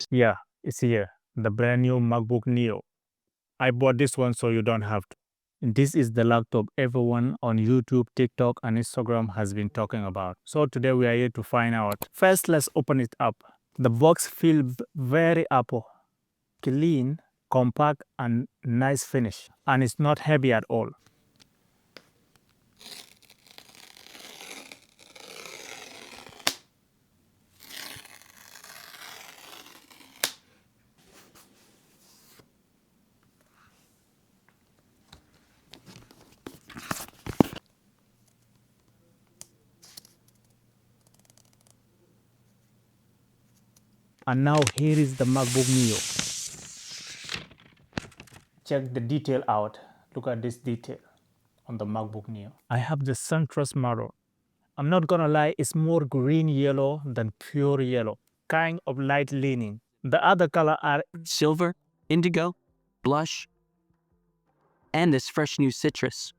Yeah, it's here. The brand new MacBook Neo. I bought this one so you don't have to. This is the laptop everyone on YouTube, TikTok, and Instagram has been talking about. So today we are here to find out. First, let's open it up. The box feels very Apple. Clean, compact, and nice finish. And it's not heavy at all. And now here is the MacBook Neo. Check the detail out. Look at this detail on the MacBook Neo. I have the SunTrust model. I'm not gonna lie, it's more green yellow than pure yellow, kind of light leaning. The other color are silver, indigo, blush, and this fresh new citrus.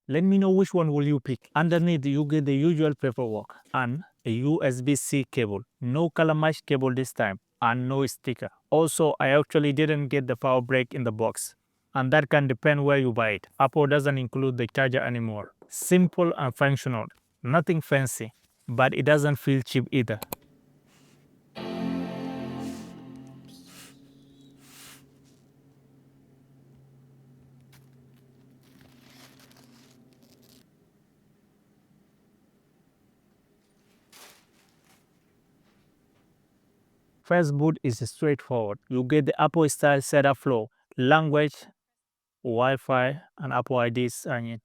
Let me know which one will you pick. Underneath you get the usual paperwork and a USB-C cable. No color match cable this time and no sticker. Also, I actually didn't get the power brick in the box. And that can depend where you buy it. Apple doesn't include the charger anymore. Simple and functional. Nothing fancy. But it doesn't feel cheap either. First boot is straightforward. You get the Apple style setup flow, language, Wi-Fi, and Apple ID sign in.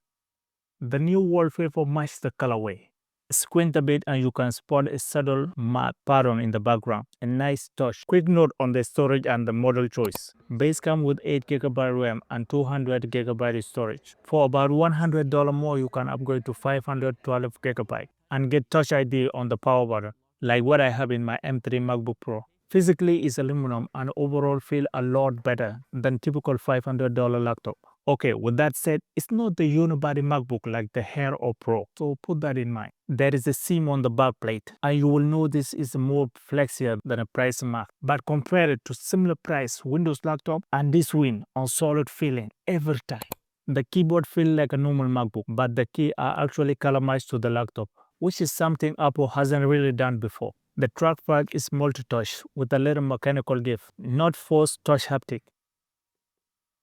The new wallpaper matches the colorway. Squint a bit and you can spot a subtle matte pattern in the background. A nice touch. Quick note on the storage and the model choice. Base comes with 8GB RAM and 200GB storage. For about $100 more, you can upgrade to 512GB and get Touch ID on the power button, like what I have in my M3 MacBook Pro. Physically, it's aluminum and overall feel a lot better than typical $500 laptop. Okay, with that said, it's not the unibody MacBook like the Air or Pro, so put that in mind. There is a seam on the back plate, and you will know this is more flexible than a price Mac. But compare it to similar price Windows laptop, and this win on solid feeling every time. The keyboard feels like a normal MacBook, but the keys are actually color matched to the laptop, which is something Apple hasn't really done before. The trackpad is multi-touch with a little mechanical give, not forced touch haptic.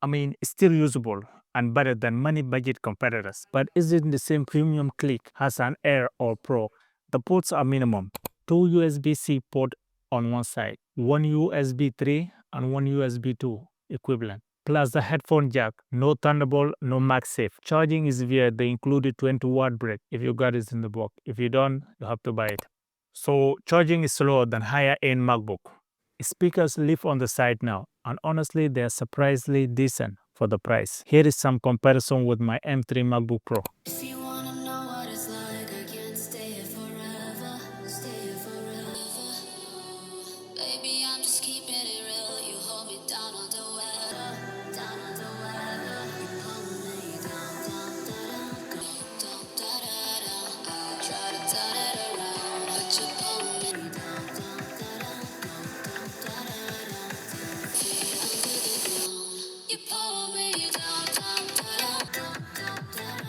I mean, it's still usable and better than many budget competitors, but isn't the same premium click as an Air or Pro. The ports are minimum. 2 USB-C port on one side, one USB 3 and one USB 2 equivalent. Plus the headphone jack, no Thunderbolt, no MagSafe. Charging is via the included 20-watt brick if you got it in the box. If you don't, you have to buy it. So charging is slower than higher-end MacBook. Speakers live on the side now, and honestly, they are surprisingly decent for the price. Here is some comparison with my M3 MacBook Pro. If you wanna know what it's like, I can't stay here forever, stay here forever. Baby, I'm just keeping it real. You hold me down on the weather, down on the weather. You hold me down, down, down, down, down, down, down. I try to turn it around, but you pull me down, down, down, down, down, down, down. Feet under the ground, you pull me down, down, down, down, down, down.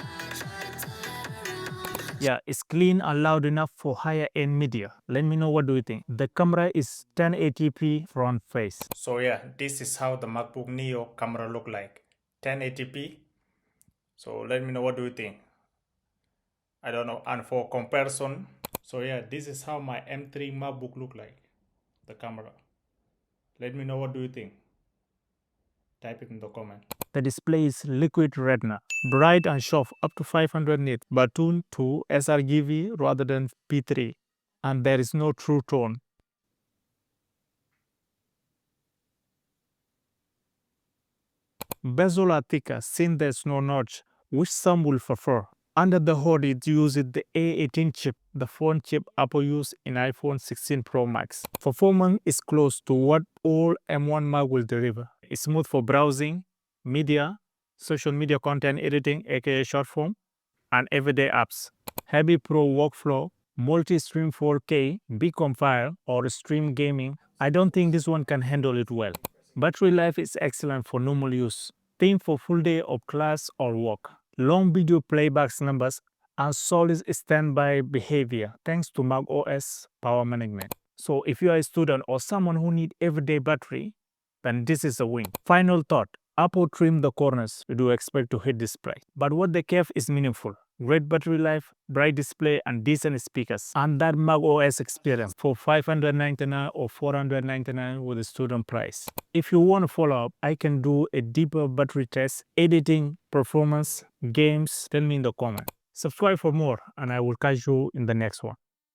I try to turn it around. Yeah, it's clean and loud enough for higher-end media. Let me know what do you think. The camera is 1080p front face. So yeah, this is how the MacBook Neo camera look like. 1080p. So let me know what do you think. I don't know. And for comparison, so yeah, this is how my M3 MacBook look like. The camera. Let me know what do you think. Type it in the comment. The display is liquid retina, bright and sharp up to 500 nits, but tuned to sRGB rather than P3. And there is no true tone. Bezel are thicker since there's no notch, which some will prefer. Under the hood, it uses the A18 chip, the phone chip Apple used in iPhone 16 Pro Max. Performance is close to what all M1 Mac will deliver. It's smooth for browsing, media, social media content editing, aka short form, and everyday apps. Heavy pro workflow, multi-stream 4K, beacon fire, or stream gaming, I don't think this one can handle it well. Battery life is excellent for normal use. Think for full day of class or work. Long video playback numbers and solid standby behavior thanks to macOS power management. So if you are a student or someone who need everyday battery, then this is a win. Final thought. Apple trimmed the corners. We do expect to hit this price. But what they kept is meaningful. Great battery life, bright display, and decent speakers. And that macOS experience for $599 or $499 with a student price. If you want to follow up, I can do a deeper battery test, editing, performance, games. Tell me in the comment. Subscribe for more, and I will catch you in the next one.